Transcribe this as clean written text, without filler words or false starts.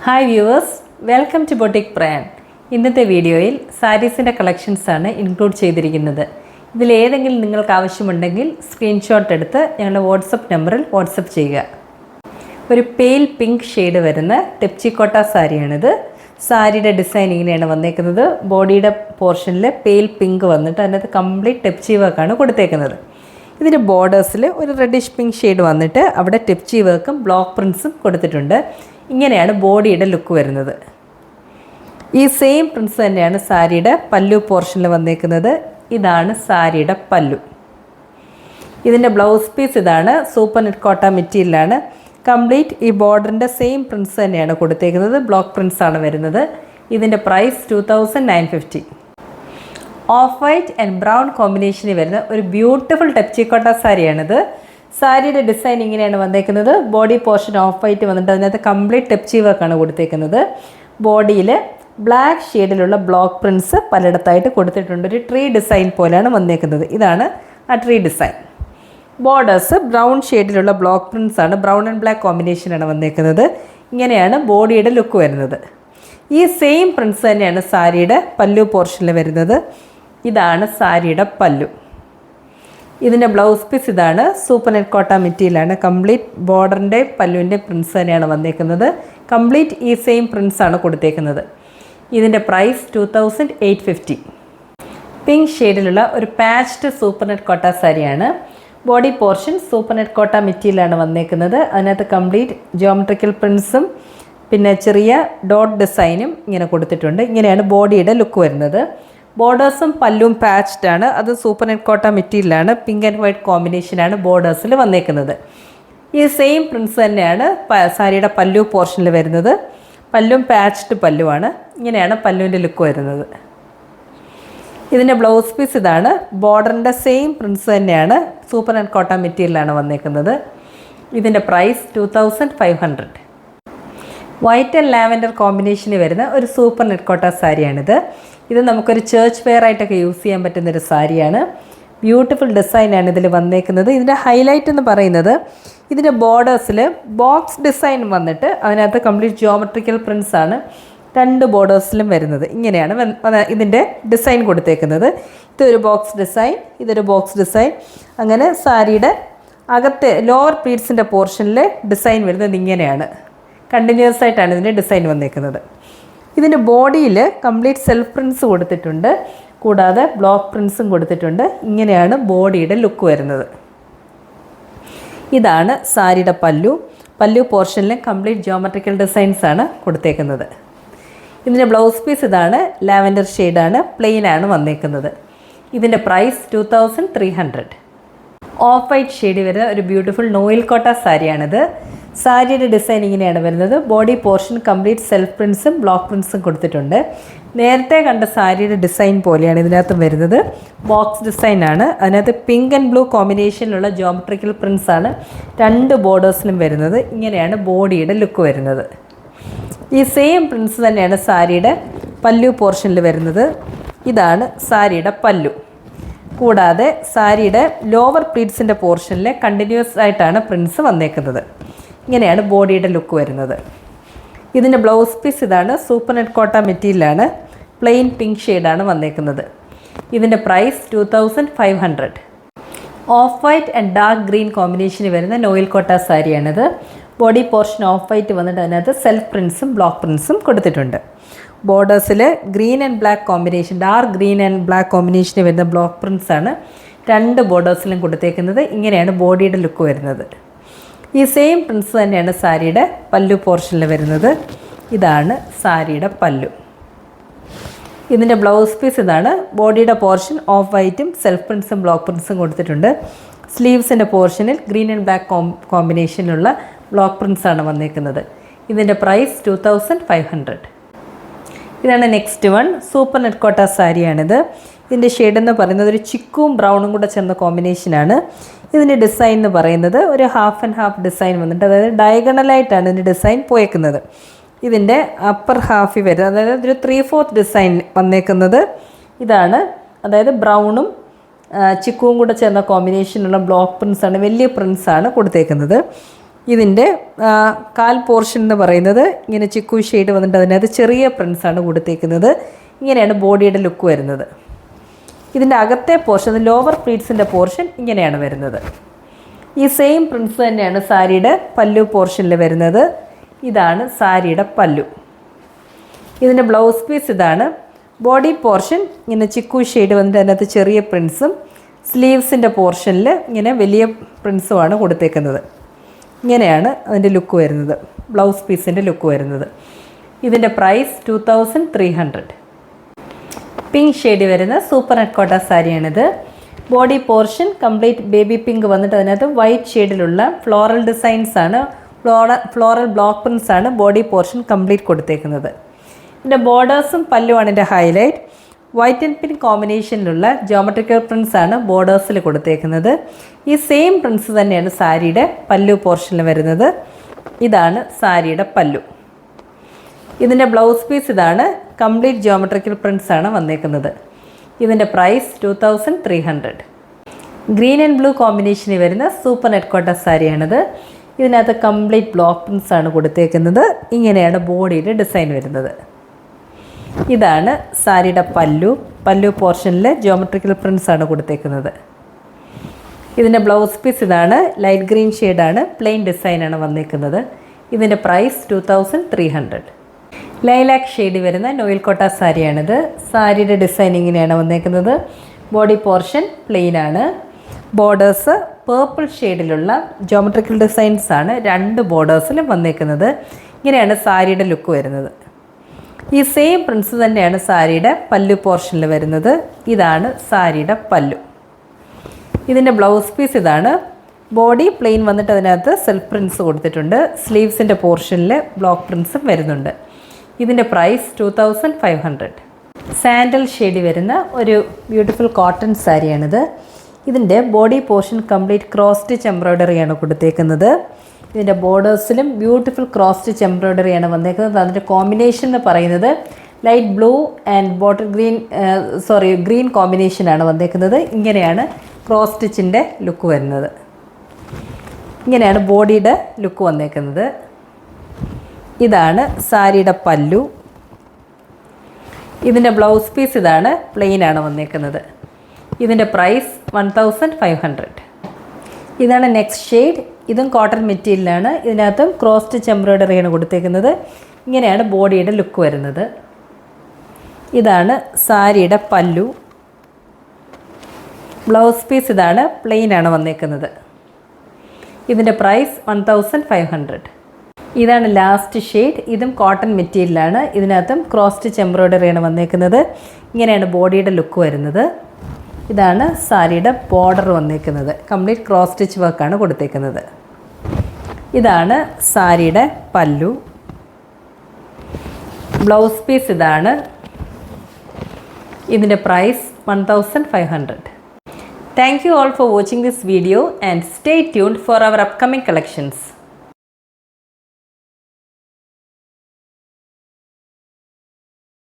Hi viewers, welcome to boutique brand. ഇന്നത്തെ വീഡിയോയിൽ സാരീസിൻ്റെ കളക്ഷൻസാണ് include ചെയ്തിരിക്കുന്നത്. ഇതിലേതെങ്കിലും നിങ്ങൾക്ക് ആവശ്യമുണ്ടെങ്കിൽ സ്ക്രീൻഷോട്ട് എടുത്ത് ഞങ്ങളുടെ വാട്സപ്പ് നമ്പറിൽ വാട്സപ്പ് ചെയ്യുക. ഒരു പെയിൽ പിങ്ക് ഷെയ്ഡ് വരുന്ന ടെപ്ചിക്കോട്ട സാരിയാണിത്. സാരിയുടെ ഡിസൈൻ ഇങ്ങനെയാണ് വന്നേക്കുന്നത്. ബോഡിയുടെ പോർഷനിൽ പെയിൽ പിങ്ക് വന്നിട്ട് അതിനകത്ത് കംപ്ലീറ്റ് ടെപ്ചി വർക്കാണ് കൊടുത്തേക്കുന്നത്. ഇതിൻ്റെ ബോർഡേഴ്സിൽ ഒരു റെഡിഷ് പിങ്ക് ഷെയ്ഡ് വന്നിട്ട് അവിടെ ടെപ്ചി വർക്കും ബ്ലോക്ക് പ്രിൻസും കൊടുത്തിട്ടുണ്ട്. ഇങ്ങനെയാണ് ബോഡിയുടെ ലുക്ക് വരുന്നത്. ഈ സെയിം പ്രിൻസ് തന്നെയാണ് സാരിയുടെ പല്ലു പോർഷനിൽ വന്നേക്കുന്നത്. ഇതാണ് സാരിയുടെ പല്ലു. ഇതിൻ്റെ ബ്ലൗസ് പീസ് ഇതാണ്. സൂപ്പർ നെറ്റ് കോട്ട മെറ്റീരിയലാണ്. കംപ്ലീറ്റ് ഈ ബോർഡറിൻ്റെ സെയിം പ്രിൻസ് തന്നെയാണ് കൊടുത്തേക്കുന്നത്. ബ്ലോക്ക് പ്രിൻസ് ആണ് വരുന്നത്. ഇതിൻ്റെ price 2950. Off white and brown കോമ്പിനേഷനിൽ വരുന്ന ഒരു ബ്യൂട്ടിഫുൾ ടെപ്ചിക്കോട്ട സാരിയാണിത്. സാരിയുടെ ഡിസൈൻ ഇങ്ങനെയാണ് വന്നേക്കുന്നത്. ബോഡി പോർഷൻ ഓഫ് വൈറ്റ് വന്നിട്ട് അതിനകത്ത് കംപ്ലീറ്റ് ടെപ്ചി വർക്കാണ് കൊടുത്തേക്കുന്നത്. ബോഡിയിൽ ബ്ലാക്ക് ഷെയ്ഡിലുള്ള ബ്ലോക്ക് പ്രിൻസ് പലയിടത്തായിട്ട് കൊടുത്തിട്ടുണ്ട്. ഒരു ട്രീ ഡിസൈൻ പോലെയാണ് വന്നേക്കുന്നത്. ഇതാണ് ആ ട്രീ ഡിസൈൻ. ബോർഡേഴ്സ് ബ്രൗൺ ഷെയ്ഡിലുള്ള ബ്ലോക്ക് പ്രിൻസ് ആണ്. ബ്രൗൺ ആൻഡ് ബ്ലാക്ക് കോമ്പിനേഷനാണ് വന്നേക്കുന്നത്. ഇങ്ങനെയാണ് ബോഡിയുടെ ലുക്ക് വരുന്നത്. ഈ സെയിം പ്രിൻസ് തന്നെയാണ് സാരിയുടെ പല്ലു പോർഷനിൽ വരുന്നത്. ഇതാണ് സാരിയുടെ പല്ലു. ഇതിൻ്റെ ബ്ലൗസ് പീസ് ഇതാണ്. സൂപ്പർ നെറ്റ് കോട്ട മെറ്റീരിയലാണ്. കംപ്ലീറ്റ് ബോർഡറിൻ്റെ പല്ലുവിൻ്റെ പ്രിൻസ് തന്നെയാണ് വന്നേക്കുന്നത്. കംപ്ലീറ്റ് ഈ സെയിം പ്രിൻസാണ് കൊടുത്തേക്കുന്നത്. ഇതിൻ്റെ പ്രൈസ് 2850. പിങ്ക് ഷെയ്ഡിലുള്ള ഒരു പാച്ച്ഡ് സൂപ്പർ നെറ്റ് കോട്ട സാരിയാണ്. Body portion super net Kota മെറ്റീരിയലാണ് വന്നേക്കുന്നത്. അതിനകത്ത് കംപ്ലീറ്റ് ജിയോമെട്രിക്കൽ പ്രിൻസും പിന്നെ ചെറിയ ഡോട്ട് ഡിസൈനും ഇങ്ങനെ കൊടുത്തിട്ടുണ്ട്. ഇങ്ങനെയാണ് ബോഡിയുടെ ലുക്ക് വരുന്നത്. ബോർഡേഴ്സും പല്ലും പാച്ച്ഡ് ആണ്. അത് സൂപ്പർ നെറ്റ് കോട്ട മെറ്റീരിയലാണ്. പിങ്ക് ആൻഡ് വൈറ്റ് കോമ്പിനേഷനാണ് ബോർഡേഴ്സിൽ വന്നേക്കുന്നത്. ഈ സെയിം പ്രിൻസ് തന്നെയാണ് സാരിയുടെ പല്ലു പോർഷനിൽ വരുന്നത്. പല്ലും പാച്ച്ഡ് പല്ലുവാണ്. ഇങ്ങനെയാണ് പല്ലുവിൻ്റെ ലുക്ക് വരുന്നത്. ഇതിൻ്റെ ബ്ലൗസ് പീസ് ഇതാണ്. ബോർഡറിൻ്റെ സെയിം പ്രിൻസ് തന്നെയാണ്. സൂപ്പർ നെറ്റ് കോട്ട മെറ്റീരിയലാണ് വന്നേക്കുന്നത്. ഇതിൻ്റെ പ്രൈസ് 2500. വൈറ്റ് ആൻഡ് ലാവൻഡർ കോമ്പിനേഷനിൽ വരുന്ന ഒരു സൂപ്പർ നെറ്റ് കോട്ട സാരിയാണിത്. ഇത് നമുക്കൊരു ചേർച്ച് വെയർ ആയിട്ടൊക്കെ യൂസ് ചെയ്യാൻ പറ്റുന്നൊരു സാരിയാണ്. ബ്യൂട്ടിഫുൾ ഡിസൈനാണ് ഇതിൽ വന്നേക്കുന്നത്. ഇതിൻ്റെ ഹൈലൈറ്റ് എന്ന് പറയുന്നത് ഇതിൻ്റെ ബോർഡേഴ്സിൽ ബോക്സ് ഡിസൈൻ വന്നിട്ട് അതിനകത്ത് കംപ്ലീറ്റ് ജിയോമെട്രിക്കൽ പ്രിൻസ് ആണ് രണ്ട് ബോർഡേഴ്സിലും വരുന്നത്. ഇങ്ങനെയാണ് ഇതിൻ്റെ ഡിസൈൻ കൊടുത്തേക്കുന്നത്. ഇതൊരു ബോക്സ് ഡിസൈൻ, ഇതൊരു ബോക്സ് ഡിസൈൻ. അങ്ങനെ സാരിയുടെ അകത്തെ ലോവർ പ്ലീറ്റ്സിൻ്റെ പോർഷനിൽ ഡിസൈൻ വരുന്നത് ഇങ്ങനെയാണ്. കണ്ടിന്യൂസ് ആയിട്ടാണ് ഇതിൻ്റെ ഡിസൈൻ വന്നേക്കുന്നത്. ഇതിൻ്റെ ബോഡിയിൽ കംപ്ലീറ്റ് സെൽഫ് പ്രിൻസ് കൊടുത്തിട്ടുണ്ട്. കൂടാതെ ബ്ലോക്ക് പ്രിൻസും കൊടുത്തിട്ടുണ്ട്. ഇങ്ങനെയാണ് ബോഡിയുടെ ലുക്ക് വരുന്നത്. ഇതാണ് സാരിയുടെ പല്ലു. പല്ലു പോർഷനിൽ കംപ്ലീറ്റ് ജിയോമെട്രിക്കൽ ഡിസൈൻസ് ആണ് കൊടുത്തേക്കുന്നത്. ഇതിൻ്റെ ബ്ലൗസ് പീസ് ഇതാണ്. ലാവൻഡർ ഷെയ്ഡാണ്. പ്ലെയിനാണ് വന്നേക്കുന്നത്. ഇതിൻ്റെ പ്രൈസ് 2300. ഓഫ് വൈറ്റ് ഷെയ്ഡ് വരുന്ന ഒരു ബ്യൂട്ടിഫുൾ നോയിൽ കോട്ട സാരിയാണിത്. സാരിയുടെ ഡിസൈൻ ഇങ്ങനെയാണ് വരുന്നത്. ബോഡി പോർഷൻ കംപ്ലീറ്റ് സെൽഫ് പ്രിൻസും ബ്ലോക്ക് പ്രിൻസും കൊടുത്തിട്ടുണ്ട്. നേരത്തെ കണ്ട സാരിയുടെ ഡിസൈൻ പോലെയാണ് ഇതിനകത്ത് വരുന്നത്. ബോക്സ് ഡിസൈനാണ്. അതിനകത്ത് പിങ്ക് ആൻഡ് ബ്ലൂ കോമ്പിനേഷനിലുള്ള ജിയോമെട്രിക്കൽ പ്രിൻസാണ് രണ്ട് ബോർഡേഴ്സിലും വരുന്നത്. ഇങ്ങനെയാണ് ബോഡിയുടെ ലുക്ക് വരുന്നത്. ഈ സെയിം പ്രിൻസ് തന്നെയാണ് സാരിയുടെ പല്ലു പോർഷനിൽ വരുന്നത്. ഇതാണ് സാരിയുടെ പല്ലു. കൂടാതെ സാരിയുടെ ലോവർ പ്ലീറ്റ്സിൻ്റെ പോർഷനിൽ കണ്ടിന്യൂസ് ആയിട്ടാണ് പ്രിൻസ് വന്നേക്കുന്നത്. ഇങ്ങനെയാണ് ബോഡിയുടെ ലുക്ക് വരുന്നത്. ഇതിൻ്റെ ബ്ലൗസ് പീസ് ഇതാണ്. സൂപ്പർ നെറ്റ് കോട്ട മെറ്റീരിയലാണ്. പ്ലെയിൻ പിങ്ക് ഷെയ്ഡാണ് വന്നേക്കുന്നത്. ഇതിൻ്റെ price 2500. Off white and dark green കോമ്പിനേഷനിൽ വരുന്ന നോയിൽ കോട്ട സാരിയാണിത്. ബോഡി പോർഷൻ ഓഫ് വൈറ്റ് വന്നിട്ട് അതിനകത്ത് സെൽഫ് പ്രിൻസും ബ്ലോക്ക് പ്രിൻസും കൊടുത്തിട്ടുണ്ട്. ബോർഡേഴ്സിൽ green and black combination, dark green and black കോമ്പിനേഷനിൽ വരുന്ന ബ്ലോക്ക് പ്രിൻസ് ആണ് രണ്ട് ബോർഡേഴ്സിലും കൊടുത്തേക്കുന്നത്. ഇങ്ങനെയാണ് ബോഡിയുടെ ലുക്ക് വരുന്നത്. ഈ സെയിം പ്രിൻസ് തന്നെയാണ് സാരിയുടെ പല്ലു പോർഷനിൽ വരുന്നത്. ഇതാണ് സാരിയുടെ പല്ലു. ഇതിൻ്റെ ബ്ലൗസ് പീസ് ഇതാണ്. ബോഡിയുടെ പോർഷൻ ഓഫ് വൈറ്റും സെൽഫ് പ്രിൻസും ബ്ലോക്ക് പ്രിൻസും കൊടുത്തിട്ടുണ്ട്. സ്ലീവ്സിൻ്റെ പോർഷനിൽ ഗ്രീൻ ആൻഡ് ബ്ലാക്ക് കോമ്പിനേഷനിലുള്ള ബ്ലോക്ക് പ്രിൻസാണ് വന്നേക്കുന്നത്. ഇതിൻ്റെ പ്രൈസ് 2500. ഇതാണ് next one. Super net Kota സാരിയാണിത്. ഇതിൻ്റെ ഷെയ്ഡ് എന്ന് പറയുന്നത് ഒരു ചിക്കും ബ്രൗണും കൂടെ ചേർന്ന കോമ്പിനേഷനാണ്. ഇതിൻ്റെ ഡിസൈൻ എന്ന് പറയുന്നത് ഒരു ഹാഫ് ആൻഡ് ഹാഫ് ഡിസൈൻ വന്നിട്ട്, അതായത് ഡയഗണലായിട്ടാണ് ഇതിൻ്റെ ഡിസൈൻ പോയേക്കുന്നത്. ഇതിൻ്റെ അപ്പർ ഹാഫിൽ വരുന്നത്, അതായത് ഒരു 3/4 ഡിസൈൻ വന്നേക്കുന്നത് ഇതാണ്. അതായത് ബ്രൗണും ചിക്കുവും കൂടെ ചേർന്ന കോമ്പിനേഷനുള്ള ബ്ലോക്ക് പ്രിൻസാണ്, വലിയ പ്രിൻസാണ് കൊടുത്തേക്കുന്നത്. ഇതിൻ്റെ കാൽ പോർഷൻ എന്ന് പറയുന്നത് ഇങ്ങനെ ചിക്കു ഷെയ്ഡ് വന്നിട്ട് അതിനകത്ത് ചെറിയ പ്രിൻസാണ് കൊടുത്തേക്കുന്നത്. ഇങ്ങനെയാണ് ബോഡിയുടെ ലുക്ക് വരുന്നത്. ഇതിൻ്റെ അകത്തെ പോർഷൻ, ലോവർ പ്ലീറ്റ്സിൻ്റെ പോർഷൻ ഇങ്ങനെയാണ് വരുന്നത്. ഈ സെയിം പ്രിൻസ് തന്നെയാണ് സാരിയുടെ പല്ലു പോർഷനിൽ വരുന്നത്. ഇതാണ് സാരിയുടെ പല്ലു. ഇതിൻ്റെ ബ്ലൗസ് പീസ് ഇതാണ്. ബോഡി പോർഷൻ ഇങ്ങനെ ചിക്കു ഷെയ്ഡ് വന്നിട്ട് അതിനകത്ത് ചെറിയ പ്രിൻസും സ്ലീവ്സിൻ്റെ പോർഷനിൽ ഇങ്ങനെ വലിയ പ്രിൻസുമാണ് കൊടുത്തേക്കുന്നത്. ഇങ്ങനെയാണ് അതിൻ്റെ ലുക്ക് വരുന്നത്, ബ്ലൗസ് പീസിൻ്റെ ലുക്ക് വരുന്നത്. ഇതിൻ്റെ പ്രൈസ് 2300. പിങ്ക് ഷെയ്ഡ് വരുന്ന സൂപ്പർ നെറ്റ് കോട്ട സാരിയാണിത്. Body portion complete baby pink വന്നിട്ട് അതിനകത്ത് വൈറ്റ് ഷെയ്ഡിലുള്ള ഫ്ലോറൽ ഡിസൈൻസാണ്, ഫ്ലോറൽ ബ്ലോക്ക് പ്രിൻസാണ് ബോഡി പോർഷൻ കംപ്ലീറ്റ് കൊടുത്തേക്കുന്നത്. ഇതിൻ്റെ ബോർഡേഴ്സും പല്ലുമാണ് ഇതിൻ്റെ ഹൈലൈറ്റ്. വൈറ്റ് ആൻഡ് പിങ്ക് കോമ്പിനേഷനിലുള്ള ജോമെട്രിക്കൽ പ്രിൻസാണ് ബോർഡേഴ്സിൽ കൊടുത്തേക്കുന്നത്. ഈ സെയിം പ്രിൻസ് തന്നെയാണ് സാരിയുടെ പല്ലു പോർഷനിൽ വരുന്നത്. ഇതാണ് സാരിയുടെ പല്ലു. ഇതിൻ്റെ ബ്ലൗസ് പീസ് ഇതാണ്. കംപ്ലീറ്റ് ജോമെട്രിക്കൽ പ്രിൻസാണ് വന്നേക്കുന്നത്. ഇതിൻ്റെ പ്രൈസ് 2300. ഗ്രീൻ ആൻഡ് ബ്ലൂ കോമ്പിനേഷനിൽ വരുന്ന സൂപ്പർ നെറ്റ് കോട്ട സാരിയാണിത്. ഇതിനകത്ത് കംപ്ലീറ്റ് ബ്ലോക്ക് പ്രിൻസാണ് കൊടുത്തേക്കുന്നത്. ഇങ്ങനെയാണ് ബോഡിയുടെ ഡിസൈൻ വരുന്നത്. ഇതാണ് സാരിയുടെ പല്ലു പോർഷനിൽ ജോമെട്രിക്കൽ പ്രിൻസാണ് കൊടുത്തേക്കുന്നത്. ഇതിൻ്റെ ബ്ലൗസ് പീസ് ഇതാണ്. ലൈറ്റ് ഗ്രീൻ ഷെയ്ഡാണ്, പ്ലെയിൻ ഡിസൈനാണ് വന്നേക്കുന്നത്. ഇതിൻ്റെ പ്രൈസ് 2300. ലൈലാക്ക് ഷെയ്ഡ് വരുന്ന നോയിൽ കോട്ട സാരിയാണിത്. സാരിയുടെ ഡിസൈൻ ഇങ്ങനെയാണ് വന്നേക്കുന്നത്. ബോഡി പോർഷൻ പ്ലെയിൻ ആണ്. ബോർഡേഴ്സ് പേർപ്പിൾ ഷെയ്ഡിലുള്ള ജോമെട്രിക്കൽ ഡിസൈൻസാണ് രണ്ട് ബോർഡേഴ്സിലും വന്നേക്കുന്നത്. ഇങ്ങനെയാണ് സാരിയുടെ ലുക്ക് വരുന്നത്. ഈ സെയിം പ്രിൻസ് തന്നെയാണ് സാരിയുടെ പല്ലു പോർഷനിൽ വരുന്നത്. ഇതാണ് സാരിയുടെ പല്ലു. ഇതിൻ്റെ ബ്ലൗസ് പീസ് ഇതാണ്. ബോഡി പ്ലെയിൻ വന്നിട്ട് അതിനകത്ത് സെൽഫ് പ്രിൻസ് കൊടുത്തിട്ടുണ്ട്. സ്ലീവ്സിൻ്റെ പോർഷനിൽ ബ്ലോക്ക് പ്രിൻസും വരുന്നുണ്ട്. ഇതിൻ്റെ പ്രൈസ് 2500. സാൻഡൽ ഷെയ്ഡ് വരുന്ന ഒരു ബ്യൂട്ടിഫുൾ കോട്ടൺ സാരിയാണിത്. ഇതിൻ്റെ body portion complete cross stitch എംബ്രോയ്ഡറിയാണ് കൊടുത്തേക്കുന്നത്. ഇതിൻ്റെ ബോർഡേഴ്സിലും ബ്യൂട്ടിഫുൾ ക്രോസ് സ്റ്റിച്ച് എംബ്രോയ്ഡറിയാണ് വന്നേക്കുന്നത്. അതിൻ്റെ കോമ്പിനേഷൻ എന്ന് പറയുന്നത് light blue and bottle green കോമ്പിനേഷനാണ് വന്നേക്കുന്നത്. ഇങ്ങനെയാണ് ക്രോസ് സ്റ്റിച്ചിൻ്റെ ലുക്ക് വരുന്നത്. ഇങ്ങനെയാണ് ബോഡിയുടെ ലുക്ക് വന്നേക്കുന്നത്. ഇതാണ് സാരിയുടെ പല്ലു. ഇതിൻ്റെ ബ്ലൗസ് പീസ് ഇതാണ്. പ്ലെയിൻ ആണ് വന്നേക്കുന്നത്. ഇതിൻ്റെ പ്രൈസ് 1500. ഇതാണ് നെക്സ്റ്റ് ഷെയ്ഡ്. ഇതും കോട്ടൺ മെറ്റീരിയലാണ്. ഇതിനകത്തും ക്രോസ് സ്റ്റിച്ച് എംബ്രോയ്ഡറിയാണ് കൊടുത്തേക്കുന്നത്. ഇങ്ങനെയാണ് ബോഡിയുടെ ലുക്ക് വരുന്നത്. ഇതാണ് സാരിയുടെ പല്ലു. ബ്ലൗസ് പീസ് ഇതാണ്. പ്ലെയിൻ ആണ് വന്നേക്കുന്നത്. ഇതിൻ്റെ പ്രൈസ് 1500. ഇതാണ് ലാസ്റ്റ് ഷെയ്ഡ്. ഇതും കോട്ടൺ മെറ്റീരിയലാണ്. ഇതിനകത്തും ക്രോസ് സ്റ്റിച്ച് എംബ്രോയ്ഡറിയാണ് വന്നേക്കുന്നത്. ഇങ്ങനെയാണ് ബോഡിയുടെ ലുക്ക് വരുന്നത്. ഇതാണ് സാരിയുടെ ബോർഡർ വന്നേക്കുന്നത്. കംപ്ലീറ്റ് ക്രോസ് സ്റ്റിച്ച് വർക്കാണ് കൊടുത്തേക്കുന്നത്. ഇതാണ് സാരിയുടെ പല്ലു. ബ്ലൗസ് പീസ് ഇതാണ്. ഇതിൻ്റെ price 1500. Thank you all for watching this video and stay tuned for our upcoming collections.